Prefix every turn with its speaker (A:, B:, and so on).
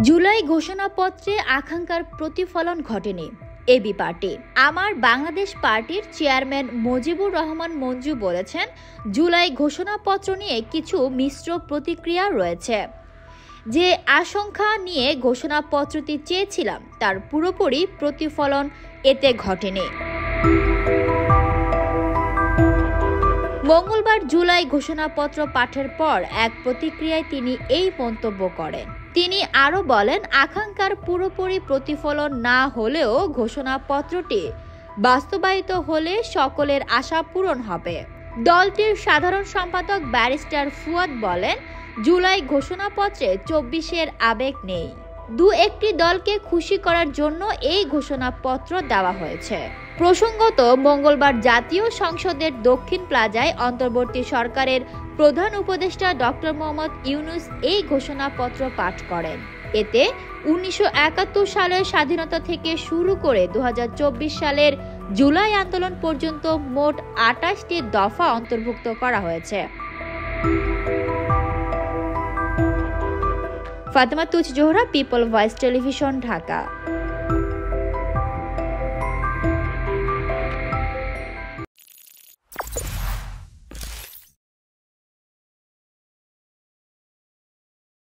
A: জুলাই ঘোষণাপত্রে আকাঙ্ক্ষার প্রতিফলন ঘটেনি। এবি পার্টি। আমার বাংলাদেশ পার্টির চেয়ারম্যান মুজিবুর রহমান মঞ্জু বলেছেন, জুলাই ঘোষণাপত্র নিয়ে কিছু মিশ্র প্রতিক্রিয়া রয়েছে। যে আশঙ্কা নিয়ে ঘোষণাপত্রটি চেয়েছিলাম তার পুরোপুরি প্রতিফলন এতে ঘটেনি। মঙ্গলবার জুলাই ঘোষণাপত্র পাঠের পর এক প্রতিক্রিয়ায় তিনি এই মন্তব্য করেন। তিনি আরও বলেন, আকাঙ্ক্ষার পুরোপুরি প্রতিফলন না হলেও ঘোষণাপত্রটি বাস্তবায়িত হলে সকলের আশা পূরণ হবে। দলটির সাধারণ সম্পাদক ব্যারিস্টার ফুয়াদ বলেন, জুলাই ঘোষণাপত্রে ২৪-এর আবেগ নেই। একটি দলকে খুশি করার জন্য এই ঘোষণাপত্র দেওয়া হয়েছে। প্রসঙ্গত, মঙ্গলবার জাতীয় সংসদের দক্ষিণ প্লাজায় অন্তর্বর্তী সরকারের প্রধান উপদেষ্টা ডক্টর মোহাম্মদ ইউনূস এই ঘোষণাপত্র পাঠ করেন। এতে ১৯৭১ সালের স্বাধীনতা থেকে শুরু করে ২০২৪ সালের জুলাই আন্দোলন পর্যন্ত মোট ২৮টি দফা অন্তর্ভুক্ত করা হয়েছে। Fatema Tuz Zohra, people voice television, Dhaka.